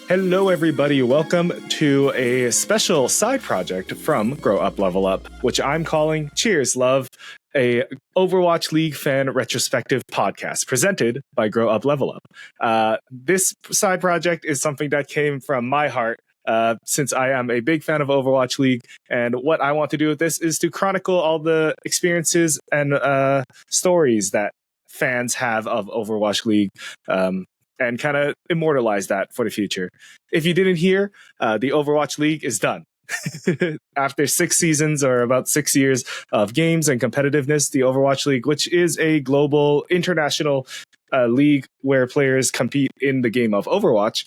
Hello, everybody. Welcome to a special side project from Grow Up Level Up, which I'm calling Cheers Love, a Overwatch League fan retrospective podcast presented by Grow Up Level Up. This side project is something that came from my heart since I am a big fan of Overwatch League. And what I want to do with this is to chronicle all the experiences and stories that fans have of Overwatch League. And kind of immortalize that for the future. If you didn't hear, the Overwatch League is done. After 6 seasons or about 6 years of games and competitiveness, the Overwatch League, which is a global international league where players compete in the game of Overwatch,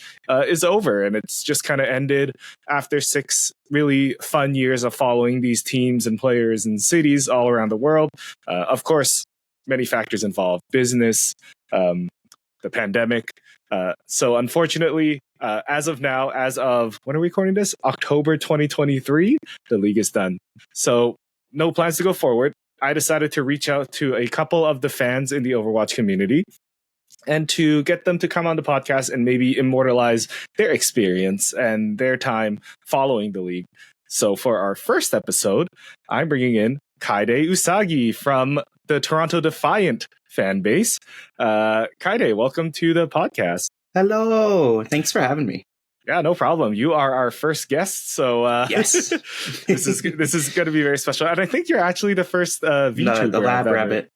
is over. And it's just kind of ended after 6 really fun years of following these teams and players and cities all around the world. Of course, many factors involved: business, the pandemic. So unfortunately, as of now, as of when are we recording this? October 2023, the league is done. So no plans to go forward. I decided to reach out to a couple of the fans in the Overwatch community and to get them to come on the podcast and maybe immortalize their experience and their time following the league. So for our first episode, I'm bringing in Kaede Usagi from the Toronto Defiant fan base. Kaede, welcome to the podcast. Hello. Thanks for having me. Yeah, no problem. You are our first guest, so yes, this is going to be very special. And I think you're actually the first VTuber. The lab rabbit.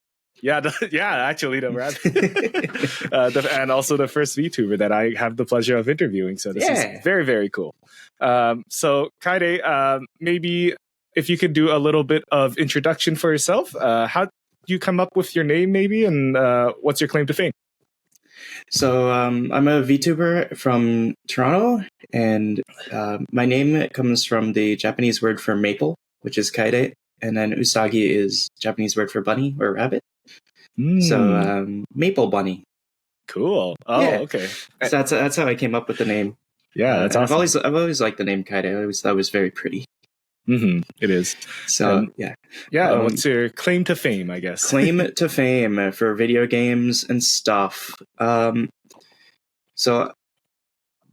Yeah, actually the rabbit, and also the first VTuber that I have the pleasure of interviewing. So this is very, very cool. So Kaede, maybe if you could do a little bit of introduction for yourself. How you come up with your name, maybe, and what's your claim to fame? So I'm a VTuber from Toronto, and my name comes from the Japanese word for maple, which is kaede, and then usagi is Japanese word for bunny or rabbit. So maple bunny. Cool. Oh, yeah. Okay. So that's how I came up with the name. Yeah, that's awesome. I've always liked the name Kaede. I always thought it was very pretty. Mm-hmm. It is. So what's your claim to fame, I guess? Claim to fame for video games and stuff. So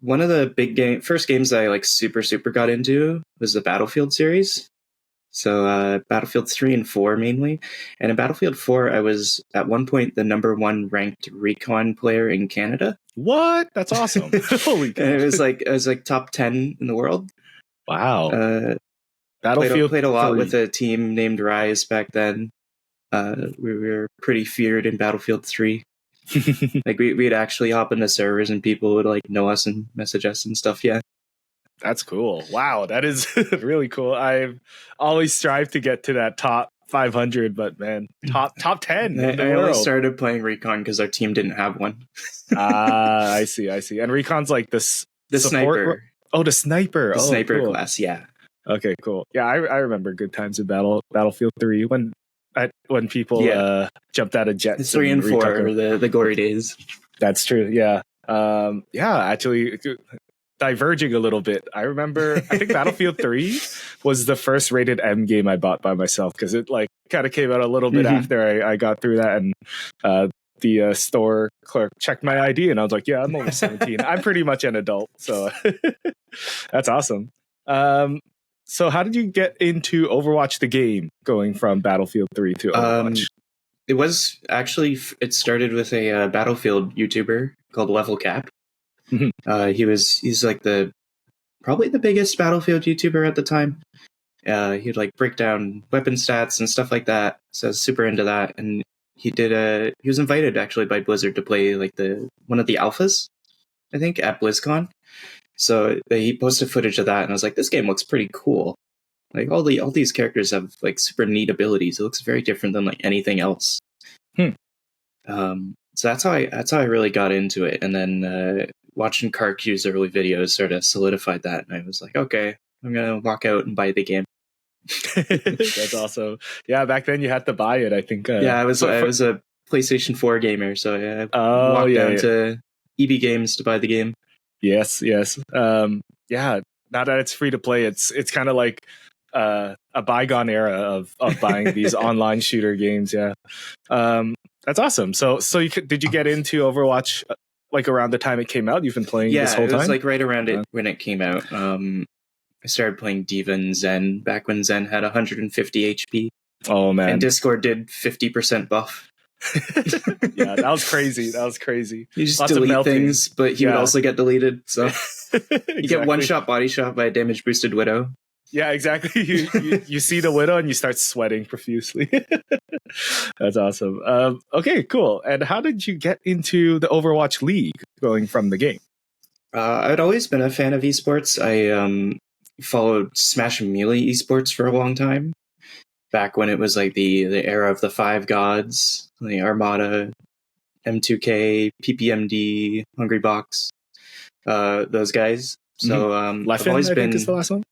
one of the first games that I super got into was the Battlefield series. So Battlefield 3 and 4 mainly. And in Battlefield 4, I was at one point the #1 ranked recon player in Canada. What? That's awesome. Holy cow. And it was like top 10 in the world. Wow. Battlefield played a lot with a team named Rise back then. We were pretty feared in Battlefield 3. We'd actually hop into servers and people would know us and message us and stuff. Yeah, that's cool. Wow, that is really cool. I've always strived to get to that top 500, but man, top 10 in the world. Only started playing Recon because our team didn't have one. I see. And Recon's like the sniper. Oh, the sniper. The sniper cool. class. Yeah. Okay, cool. Yeah, I remember good times in Battlefield 3 when people jumped out of jets. 3 and 4 were the glory days. That's true. Yeah. Actually, diverging a little bit. I think Battlefield 3 was the first rated M game I bought by myself because it kind of came out a little bit after I got through that, and the store clerk checked my ID and I was like, yeah, I'm only 17. I'm pretty much an adult. So that's awesome. So how did you get into Overwatch the game, going from Battlefield 3 to Overwatch? It started with a Battlefield YouTuber called Level Cap. He's probably the biggest Battlefield YouTuber at the time. He'd break down weapon stats and stuff like that. So I was super into that. And he was invited actually by Blizzard to play one of the alphas, I think, at BlizzCon. So he posted footage of that, and I was like, "This game looks pretty cool. All these characters have super neat abilities. It looks very different than anything else." So that's how I really got into it, and then watching CarQ's early videos sort of solidified that, and I was like, "Okay, I'm gonna walk out and buy the game." That's awesome. Yeah, back then you had to buy it. I think. I was a PlayStation 4 gamer, so I walked down to EB Games to buy the game. Yes. Now that it's free to play, it's kind of like a bygone era of buying these online shooter games. Yeah, that's awesome. So did you get into Overwatch like around the time it came out? You've been playing this whole it was time? like right around it when it came out. I started playing Diva and Zen back when Zen had 150 HP. Oh man! And Discord did 50% buff. Yeah, that was crazy. That was crazy. You just delete things, but he would also get deleted. So exactly. You get one shot body shot by a damage boosted Widow. Yeah, exactly. You see the Widow and you start sweating profusely. That's awesome. Okay, cool. And how did you get into the Overwatch League going from the game? I'd always been a fan of esports. I followed Smash and Melee esports for a long time. Back when it was like the era of the Five Gods, the Armada, M2K, PPMD, Hungrybox, those guys. So Leffen, I've always I been. think is the last one.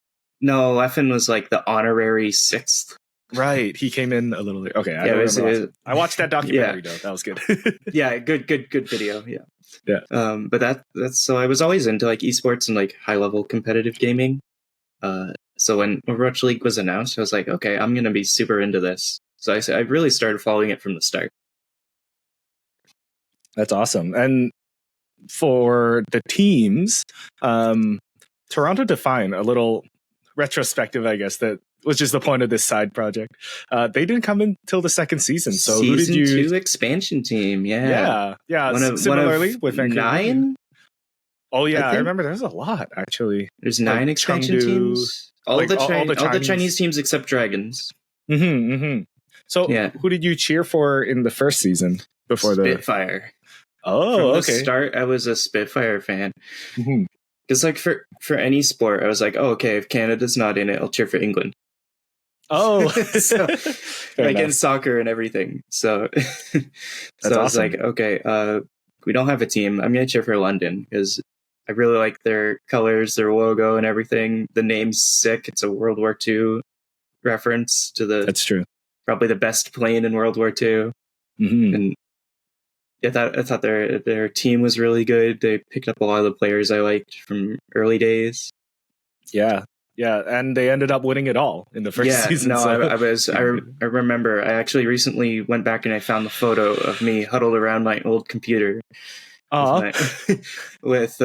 No, Leffen was like the honorary 6th. Right, he came in a little late. Okay, I watched that documentary though. That was good. Yeah, good video. Yeah. But that's so I was always into like esports and like high level competitive gaming. So when Overwatch League was announced, I was like, okay, I'm gonna be super into this. So I really started following it from the start. That's awesome. And for the teams, Toronto Define, a little retrospective, I guess, that which is the point of this side project. They didn't come in till the second season. So who did you? Season 2 expansion team, yeah. Similarly with Vancouver. 9. Oh yeah, I remember. There's a lot actually. There's 9 expansion teams. All the Chinese teams except Dragons. So who did you cheer for in the first season before Spitfire? Oh, From the start, I was a Spitfire fan. Because like for any sport, I was like, oh, okay, if Canada's not in it, I'll cheer for England. Oh, so like in soccer and everything. So I was like, okay, we don't have a team. I'm gonna cheer for London because I really like their colors, their logo, and everything. The name's sick. It's a World War II reference to the. That's true. Probably the best plane in World War II, and I thought their team was really good. They picked up a lot of the players I liked from early days. Yeah, and they ended up winning it all in the first season. No, I remember. I actually recently went back and I found the photo of me huddled around my old computer with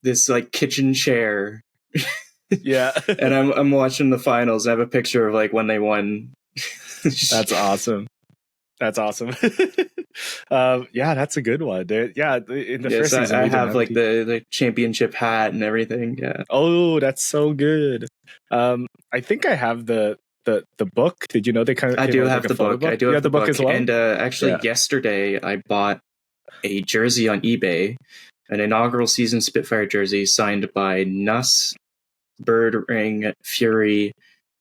this like kitchen chair. Yeah, and I'm watching the finals. I have a picture of like when they won. That's awesome. That's awesome. Yeah, that's a good one. In the first season, I have like the championship hat and everything. Yeah. Oh, that's so good. I think I have the book. Did you know they kind of? I do have the book. I do have the book as well. And actually, yesterday I bought a jersey on eBay, an inaugural season Spitfire jersey signed by Nuss, Birdring, Fury,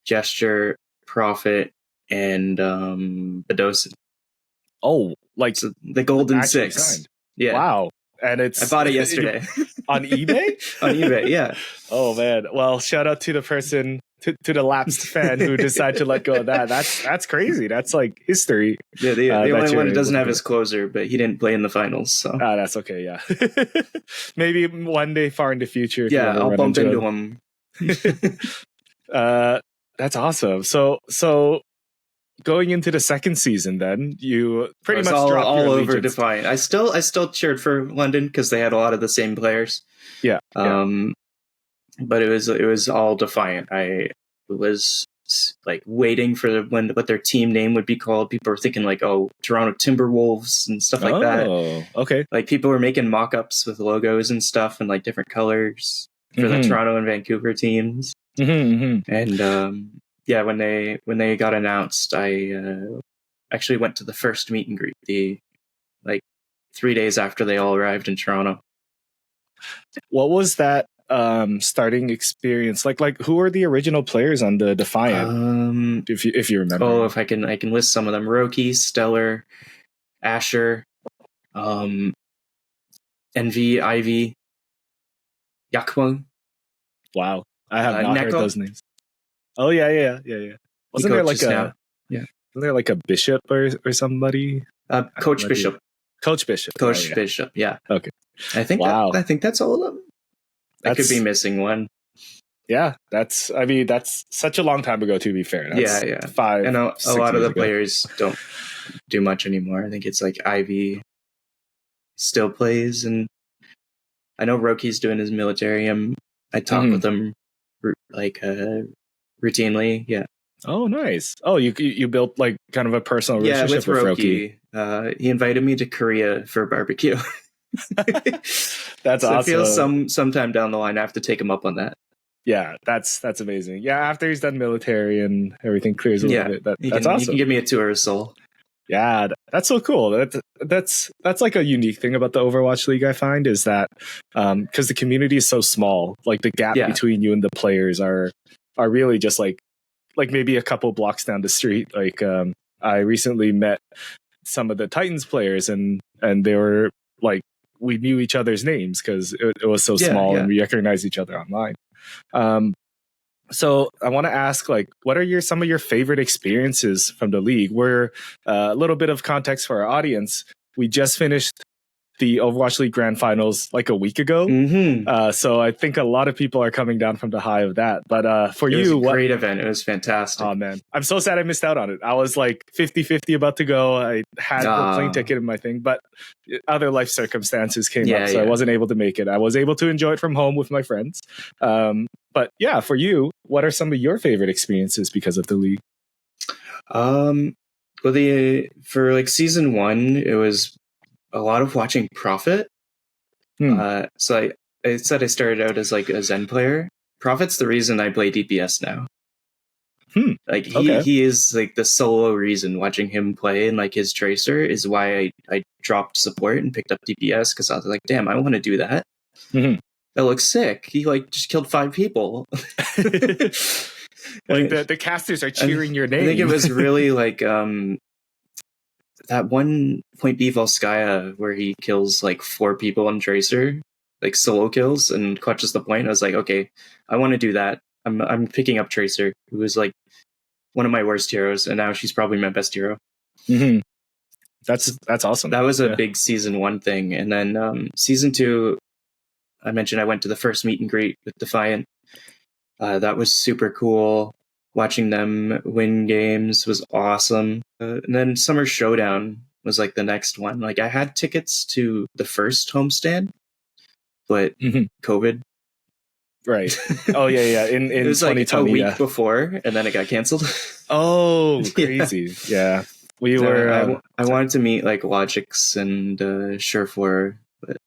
Gesture, Prophet, and Bedosin. Oh, like so the Golden Six. Signed. Yeah. Wow. And I bought it yesterday. On eBay? On eBay, yeah. Oh man. Well, shout out to the person to the lapsed fan who decided to let go of that. That's crazy. That's like history. Yeah, the only one that doesn't have his closer, but he didn't play in the finals. So that's okay, yeah. Maybe one day far in the future. Yeah, I'll bump into him. That's awesome. So going into the second season, then you pretty much dropped all your over allegiance. Defiant. I still cheered for London because they had a lot of the same players. Yeah. But it was all Defiant. I was like waiting for what their team name would be called. People were thinking like, oh, Toronto Timberwolves and stuff like that. Oh, okay. Like people were making mock-ups with logos and stuff and like different colors for the Toronto and Vancouver teams. And when they got announced, I actually went to the first meet and greet, 3 days after they all arrived in Toronto. What was that starting experience like? Like, who are the original players on the Defiant? If you remember. Oh, if I can list some of them: Roki, Stellar, Asher, Envy, Ivy, Yakmo. Wow, I have not Neko. heard those names. Oh yeah. Wasn't there like Wasn't there like a bishop or somebody? Coach Bishop. Coach Bishop. Coach Bishop. Yeah. Okay. I think that's all of them. I could be missing one. Yeah, that's such a long time ago. To be fair, that's 5. And a lot of the players don't do much anymore. I think it's like Ivy, still plays, and I know Roki's doing his military. I talk with him like routinely. Yeah. Oh, nice. Oh, you built like kind of a personal relationship with Roki. He invited me to Korea for a barbecue. That's so awesome. I feel sometime down the line I have to take him up on that. Yeah, that's amazing. Yeah, after he's done military and everything clears a little bit, that's awesome. You can give me a tour of Seoul. Yeah, that's so cool. That's like a unique thing about the Overwatch League. I find is that because the community is so small, like the gap between you and the players are really just like maybe a couple blocks down the street. Like I recently met some of the Titans players, and they were like, we knew each other's names because it was so small, and we recognized each other online. So I want to ask, like, what are some of your favorite experiences from the league? We're a little bit of context for our audience. We just finished the Overwatch League Grand Finals like a week ago. So I think a lot of people are coming down from the high of that. But for you, it was a great event. It was fantastic. Oh, man. I'm so sad I missed out on it. I was like 50-50 about to go. I had a plane ticket in my thing, but other life circumstances came up, so I wasn't able to make it. I was able to enjoy it from home with my friends. But yeah, for you, what are some of your favorite experiences because of the league? Well, for like season 1, it was a lot of watching Prophet. So I said I started out as like a Zen player. Prophet's the reason I play DPS now. Like he is like the solo reason. Watching him play and like his Tracer is why I dropped support and picked up DPS, because I was like, damn, I want to do that. That looks sick. He like just killed 5 people. Like the casters are cheering your name. I think it was really like that one Point B Volskaya where he kills like 4 people on Tracer, like solo kills, and clutches the point. I was like, okay, I want to do that. I'm picking up Tracer, who was like one of my worst heroes, and now she's probably my best hero. That's awesome. That was a big season 1 thing. And then season 2, I mentioned I went to the first meet and greet with Defiant. That was super cool. Watching them win games was awesome. And then Summer Showdown was like the next one. Like I had tickets to the first homestand, but COVID. Right. Oh yeah. In it was like a week before, and then it got canceled. Oh, crazy. Yeah. We were. I wanted to meet like Logix and Surefour, but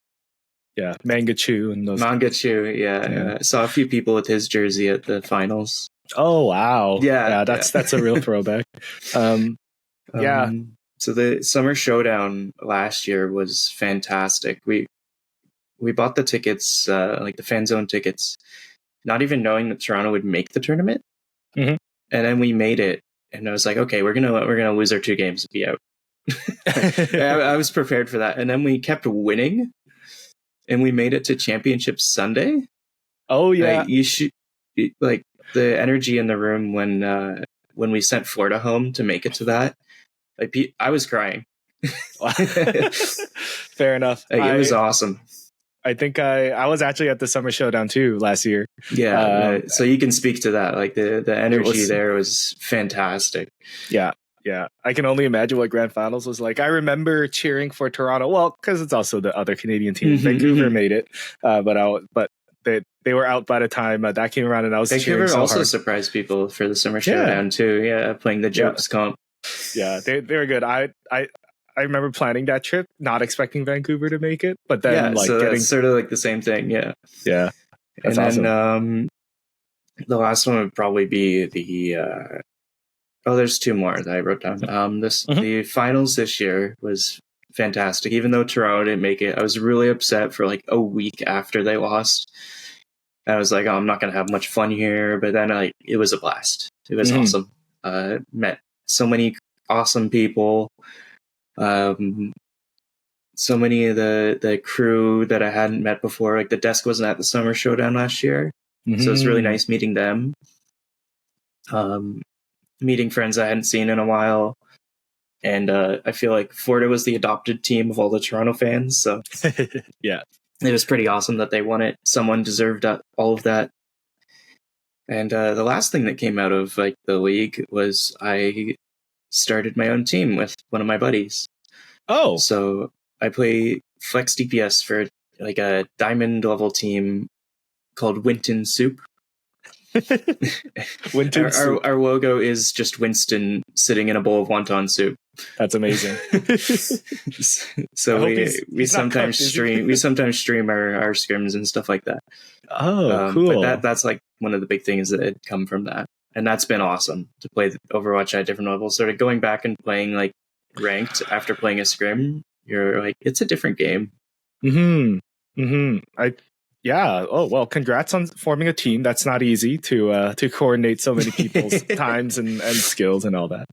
yeah, Mangachu and those. Mangachu, yeah. I saw a few people with his jersey at the finals. Oh wow! Yeah, that's a real throwback. Yeah. So the Summer Showdown last year was fantastic. We bought the tickets, like the fan zone tickets, not even knowing that Toronto would make the tournament. And then we made it, and I was like, okay, we're gonna lose our 2 games and be out. I was prepared for that, and then we kept winning, and we made it to Championship Sunday. Oh yeah, you should like the energy in the room when we sent Florida home to make it to that. Like I was crying. Fair enough. It was awesome. I think I was actually at the Summer Showdown too last year. Yeah, so you can speak to that. Like the energy there was fantastic. Yeah. I can only imagine what Grand Finals was like. I remember cheering for Toronto. Well, because it's also the other Canadian team. Vancouver made it, but they were out by the time that came around, and I was cheering so also hard. Surprised people for the Summer Showdown too. Yeah, playing the jokes comp. Yeah, they were good. I remember planning that trip, not expecting Vancouver to make it, but then that's sort of like the same thing. Yeah. That's and awesome. Then the last one would probably be the. There's 2 more that I wrote down. The finals this year was fantastic. Even though Toronto didn't make it, I was really upset for like a week after they lost. I was like, I'm not going to have much fun here. But then it was a blast. It was awesome. Met so many awesome people. So many of the crew that I hadn't met before. Like the desk wasn't at the Summer Showdown last year. So it was really nice meeting them. Meeting friends I hadn't seen in a while. And I feel like Florida was the adopted team of all the Toronto fans. So yeah, it was pretty awesome that they won it. Someone deserved all of that. And the last thing that came out of like the league was I started my own team with one of my buddies. Oh, so I play flex DPS for like a diamond level team called Winton Soup. Winton soup. Our logo is just Winston sitting in a bowl of wonton soup. That's amazing. So we sometimes stream our scrims and stuff like that. Oh, cool. But that's like one of the big things that had come from that, and that's been awesome to play Overwatch at different levels. Sort of going back and playing like ranked after playing a scrim, you're like, it's a different game. Yeah. Oh, well, congrats on forming a team. That's not easy to coordinate so many people's times and skills and all that.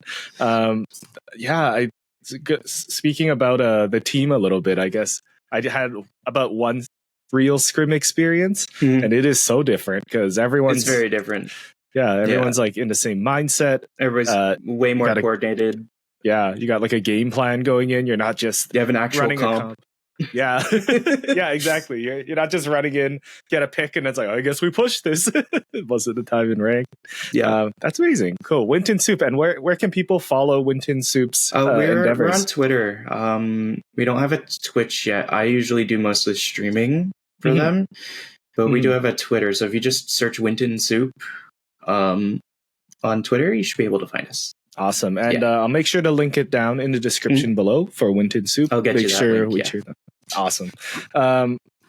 Speaking about the team a little bit, I guess I had about one real scrim experience, and it is so different because everyone's very different. Yeah, everyone's like in the same mindset. Everybody's way more coordinated. Yeah, you got like a game plan going in. You're not just you have an actual comp. Yeah, yeah, exactly. You're not just running in, get a pick, and it's like, oh, I guess we push this most of the time in rank. Yeah, that's amazing. Cool. Winton Soup. And where can people follow Winton Soup's endeavors? We're on Twitter. We don't have a Twitch yet. I usually do most of the streaming for them, but we do have a Twitter. So if you just search Winton Soup on Twitter, you should be able to find us. Awesome. And I'll make sure to link it down in the description below for Winton Soup. I'll get you that link, Awesome.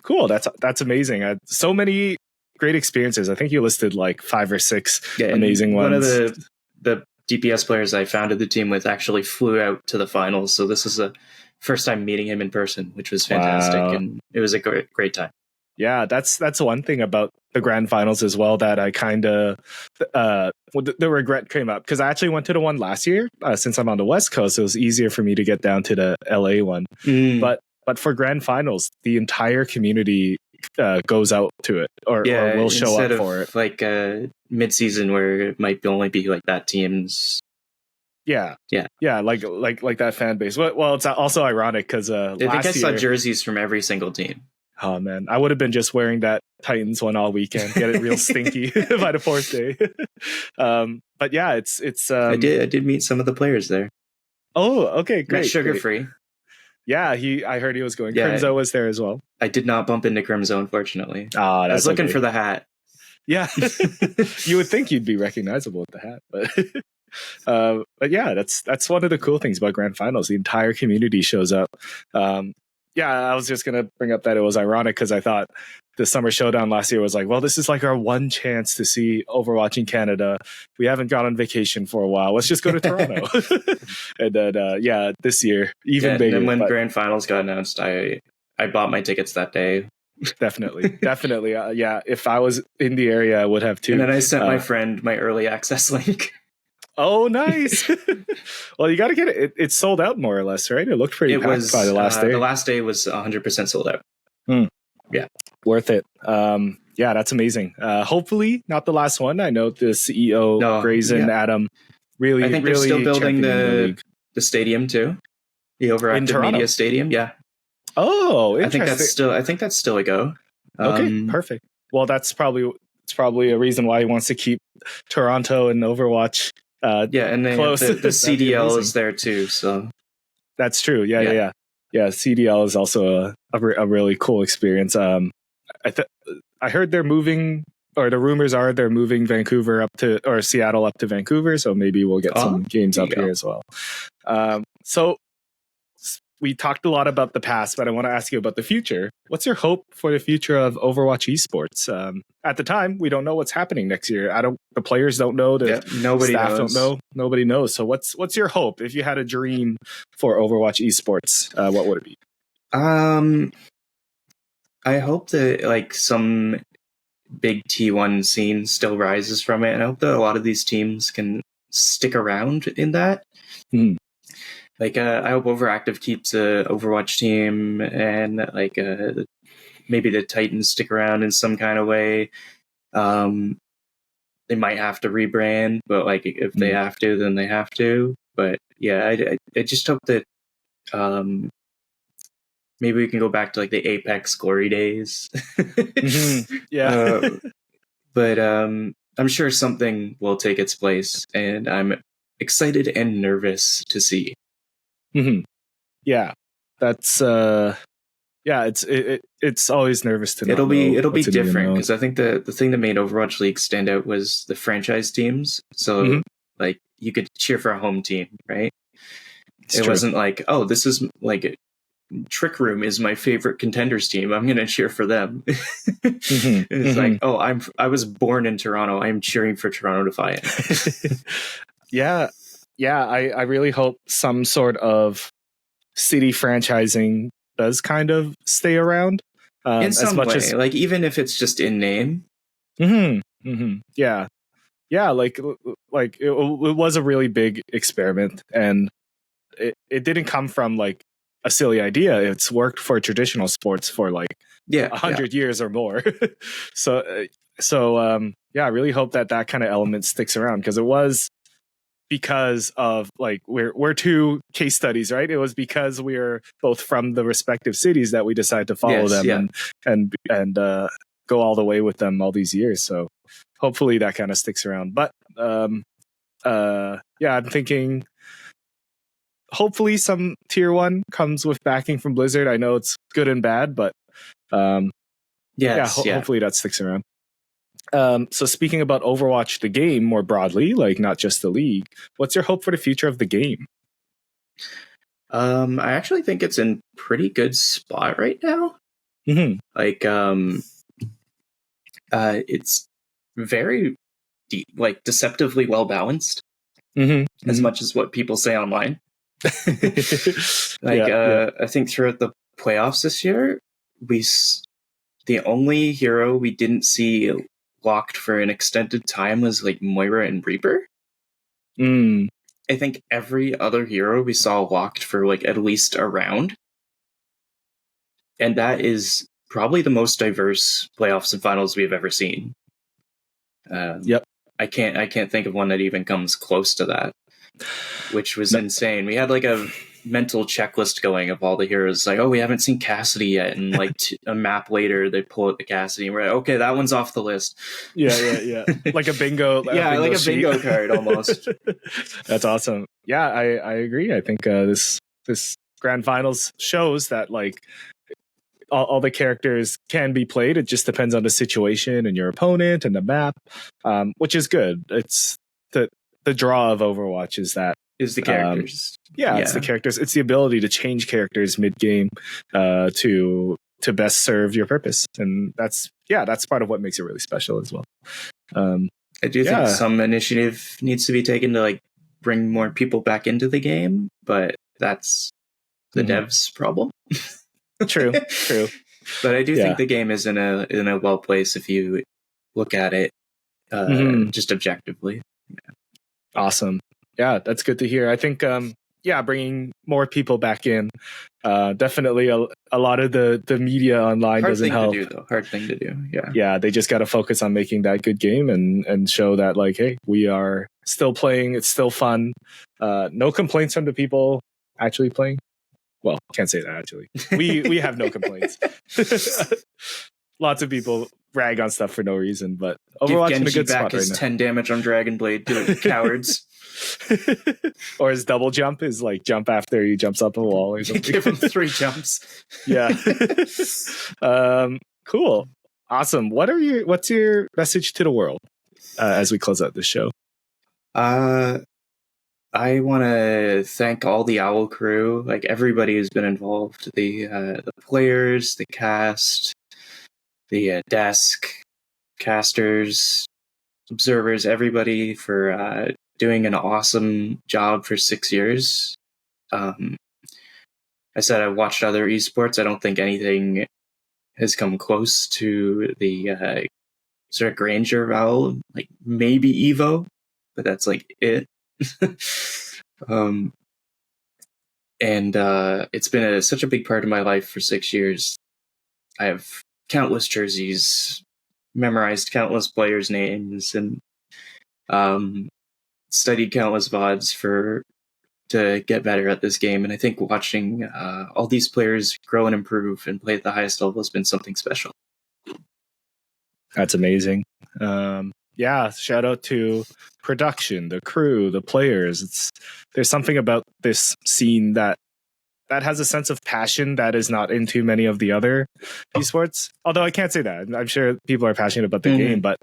Cool. That's amazing. So many great experiences. I think you listed like 5 or 6 amazing ones. One of the DPS players I founded the team with actually flew out to the finals. So this is the first time meeting him in person, which was fantastic. Wow. And it was a great time. Yeah, that's one thing about the grand finals as well that I kind of the regret came up because I actually went to the one last year. Since I'm on the West Coast, it was easier for me to get down to the LA one. But for grand finals, the entire community goes out to it or will show up for it. Like mid-season where it might only be like that team's. Yeah, like that fan base. Well, it's also ironic because I think I saw jerseys from every single team. Oh man, I would have been just wearing that Titans one all weekend. Get it real stinky by the 4th day. But yeah, it's. I did meet some of the players there. Oh, okay, great. Sugar free. Yeah, I heard he was going. Yeah, Crimzo was there as well. I did not bump into Crimzo, unfortunately. I was looking for the hat. Yeah, you would think you'd be recognizable with the hat, but yeah, that's one of the cool things about grand finals. The entire community shows up. Yeah, I was just going to bring up that it was ironic because I thought the Summer Showdown last year was like, well, this is like our one chance to see Overwatch in Canada. We haven't gone on vacation for a while. Let's just go to Toronto. And then, this year, even bigger. And then when Grand Finals got announced, I bought my tickets that day. Definitely. Yeah, if I was in the area, I would have too. And then I sent my friend my early access link. Oh, nice. Well, you got to get it. It's sold out more or less, right? It looked pretty packed by the last day. The last day was 100% sold out. Yeah. Worth it. Yeah, that's amazing. Hopefully not the last one. I know the CEO, Grayson, Adam, really, I think they're still building the stadium too. The Overactive Media Stadium. Yeah. Oh, interesting. I think that's still a go. Okay, perfect. Well, it's probably a reason why he wants to keep Toronto and Overwatch and close. The CDL is there too, so that's true. Yeah. CDL is also a really cool experience. I heard they're moving, or the rumors are they're moving Seattle up to Vancouver, so maybe we'll get some games up here as well. So we talked a lot about the past, but I want to ask you about the future. What's your hope for the future of Overwatch esports? At the time, we don't know what's happening next year. The players don't know. The staff don't know. Nobody knows. So what's your hope? If you had a dream for Overwatch esports, what would it be? I hope that like some big T1 scene still rises from it, and I hope that a lot of these teams can stick around in that. Like, I hope Overactive keeps a Overwatch team, and like maybe the Titans stick around in some kind of way. They might have to rebrand, but like if they have to, then they have to. But yeah, I just hope that maybe we can go back to like the Apex glory days. Yeah, but I'm sure something will take its place, and I'm excited and nervous to see. Yeah, that's it's always nervous to it'll not be know it'll be what's in the different unknown. because I think the thing that made Overwatch League stand out was the franchise teams. So Mhm. like you could cheer for a home team, right? It's It true. wasn't like, oh, this is like Trick Room is my favorite contenders team. I'm gonna cheer for them. Mhm, It's mhm. like, oh, I was born in Toronto. I'm cheering for Toronto Defiant. Yeah, I really hope some sort of city franchising does kind of stay around. In As some much way, as like even if it's just in name. yeah, like it was a really big experiment, and it didn't come from like a silly idea. It's worked for traditional sports for like Yeah, 100 years or more. So I really hope that kind of element sticks around, because it was because of like we're two case studies, right? It was because we're both from the respective cities that we decided to follow Yes, them yeah. and go all the way with them all these years. So hopefully that kind of sticks around. But I'm thinking hopefully some tier one comes with backing from Blizzard. I know it's good and bad, but Yes, yeah. hopefully that sticks around. So speaking about Overwatch, the game more broadly, like not just the league, what's your hope for the future of the game? I actually think it's in pretty good spot right now. Mm-hmm. Like, it's very like deceptively well balanced, as much as what people say online. Like, I think throughout the playoffs this year, the only hero we didn't see locked for an extended time was like Moira and Reaper. I think every other hero we saw locked for like at least a round. And that is probably the most diverse playoffs and finals we've ever seen. Yep. I can't think of one that even comes close to that, which was insane. We had like a mental checklist going of all the heroes. Like, oh, we haven't seen Cassidy yet, and like a map later they pull out the Cassidy, and we're like, okay, that one's off the list. Yeah. Like a bingo. Like a bingo card almost. That's awesome. Yeah, I agree. I think this grand finals shows that like all the characters can be played. It just depends on the situation and your opponent and the map, which is good. It's the draw of Overwatch is that is the characters. It's the characters. It's the ability to change characters mid game to best serve your purpose, and that's part of what makes it really special as well. I do think some initiative needs to be taken to like bring more people back into the game, but that's the devs' problem. True. But I do think the game is in a well place if you look at it just objectively. Yeah. Awesome. Yeah, that's good to hear. I think bringing more people back in, definitely a lot of the media online doesn't help. Hard thing to do. Yeah, they just got to focus on making that good game and show that like, hey, we are still playing. It's still fun. No complaints from the people actually playing. Well, can't say that actually. We have no complaints. Lots of people rag on stuff for no reason, but Overwatch in a good spot right now. 10 damage on Dragon Blade, do it, cowards. Or his double jump is like jump after he jumps up a wall or something. Give him 3 jumps. Yeah. Cool. Awesome. What's your message to the world as we close out this show? I want to thank all the Owl crew, like everybody who's been involved, the players, the cast, the desk, casters, observers, everybody for doing an awesome job for 6 years. I said I watched other esports. I don't think anything has come close to the sort of grandeur of Owl, like maybe Evo, but that's like it. And it's been such a big part of my life for 6 years. I have countless jerseys, memorized countless players' names, and studied countless VODs to get better at this game. And I think watching all these players grow and improve and play at the highest level has been something special. That's amazing. Shout out to production, the crew, the players. There's something about this scene that has a sense of passion that is not in too many of the other esports. Although I can't say that. I'm sure people are passionate about the game, but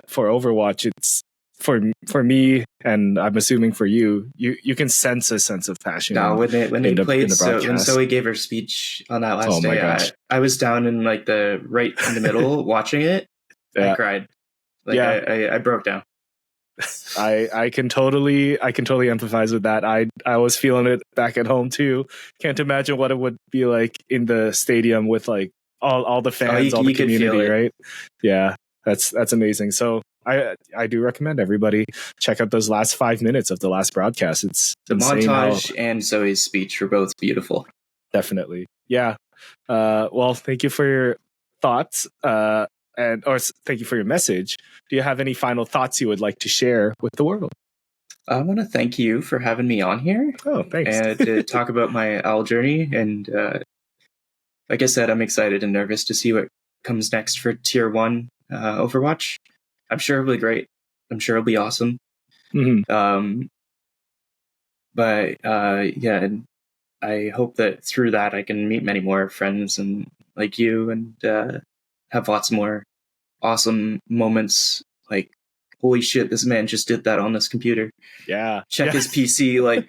for Overwatch, it's for me, and I'm assuming for you can sense a sense of passion. No, when they played, when Zoe gave her speech on that last day, I was down in like the right in the middle watching it. I cried. I broke down. I can totally empathize with that. I was feeling it back at home too. Can't imagine what it would be like in the stadium with like all the fans, all the community, right? Yeah, that's amazing. So I do recommend everybody check out those last 5 minutes of the last broadcast. It's the montage and Zoe's speech were both beautiful. Definitely, yeah. Well, thank you for your thoughts. Thank you for your message. Do you have any final thoughts you would like to share with the world? I want to thank you for having me on here. Oh, thanks. And to talk about my OWL journey. And like I said, I'm excited and nervous to see what comes next for Tier 1 Overwatch. I'm sure it'll be great. I'm sure it'll be awesome. Mm-hmm. And I hope that through that I can meet many more friends and like you and have lots more awesome moments like, holy shit, this man just did that on this computer. Yeah. Check his PC,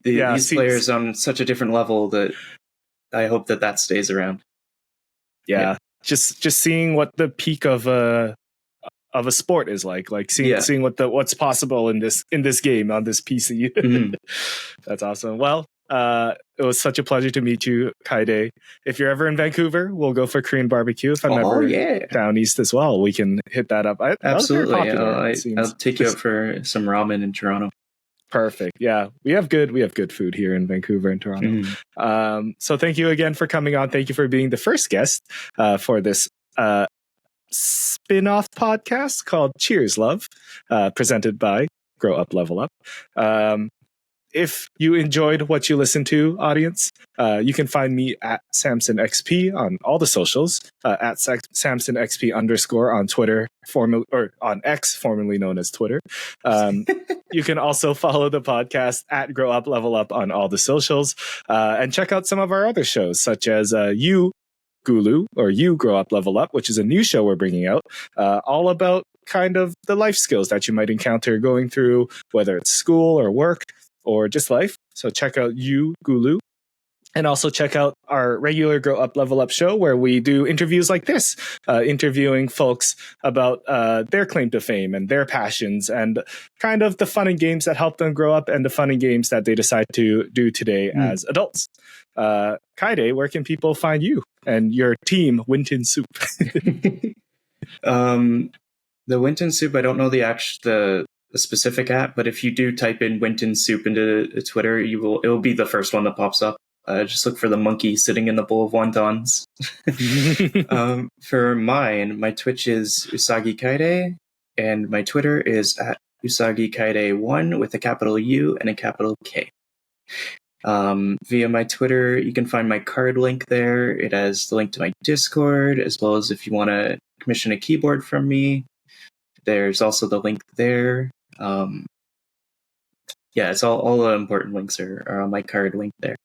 these players on such a different level that I hope that stays around. Yeah. Just seeing what the peak of a sport is like seeing what's possible in this game on this PC. Mm-hmm. That's awesome. Well, it was such a pleasure to meet you, Kaede. If you're ever in Vancouver, we'll go for Korean barbecue. If I'm ever down east as well, we can hit that up. Absolutely. I'll take you out for some ramen in Toronto. Perfect. Yeah, we have good food here in Vancouver and Toronto. So thank you again for coming on. Thank you for being the first guest for this spin-off podcast called Cheers Love, presented by Grow Up Level Up. If you enjoyed what you listened to, audience, you can find me at Samson XP on all the socials, at Samson XP _ on Twitter, on X, formerly known as Twitter. You can also follow the podcast at Grow Up Level Up on all the socials, and check out some of our other shows, such as You Gulu, or You Grow Up Level Up, which is a new show we're bringing out, all about kind of the life skills that you might encounter going through, whether it's school or work, or just life. So check out You Gulu. And also check out our regular Grow Up Level Up show, where we do interviews like this, interviewing folks about their claim to fame and their passions and kind of the fun and games that help them grow up and the fun and games that they decide to do today as adults. Kaede, where can people find you and your team, Winton Soup? The Winton Soup, I don't know the specific app, but if you do type in Winton Soup into Twitter, it'll be the first one that pops up. Just look for the monkey sitting in the bowl of wontons. For mine, my Twitch is Usagi Kaede, and my Twitter is at Usagi Kaede1 with a capital U and a capital K. Via my Twitter, you can find my card link there. It has the link to my Discord, as well as if you want to commission a keyboard from me, there's also the link there. It's all the important links are on my card link there.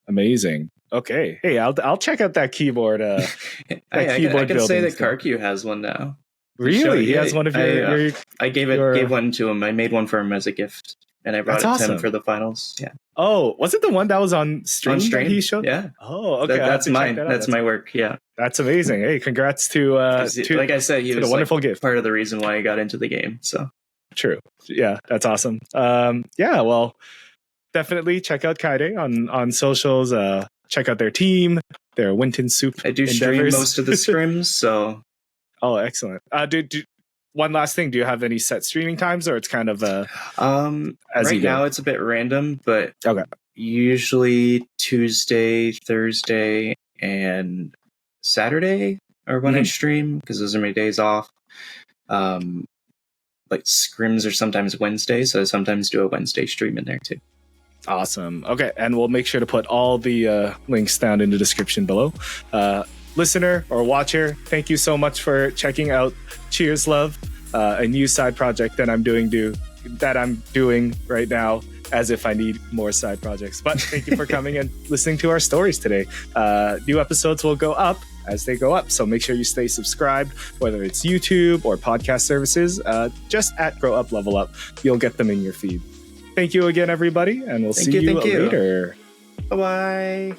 Amazing. Okay. Hey, I'll check out that keyboard. I can say that Karku has one now. Really? He has one of your... I gave one to him. I made one for him as a gift, and I brought it to him for the finals. Yeah. Oh, was it the one that was on stream? That he showed? Yeah. Oh, okay. That's mine. That's my work. Yeah. That's amazing. Hey, congrats to like I said, he was a wonderful gift. Part of the reason why I got into the game. So true. Yeah, that's awesome. Well, definitely check out Kaede on socials. Check out their team, their Winton Soup. I do stream most of the scrims, so. Oh, excellent. One last thing. Do you have any set streaming times, or it's kind of right now it's a bit random, but okay. Usually Tuesday, Thursday, and Saturday are when I stream, because those are my days off. Like scrims are sometimes Wednesday, so I sometimes do a Wednesday stream in there too. Awesome. Okay, and we'll make sure to put all the links down in the description below. Listener or watcher, thank you so much for checking out Cheers Love, a new side project that I'm doing right now. as if I need more side projects. But thank you for coming and listening to our stories today. New episodes will go up as they go up, so make sure you stay subscribed, whether it's YouTube or podcast services. Just at Grow Up Level Up, you'll get them in your feed. Thank you again, everybody, and we'll see you later. Bye-bye.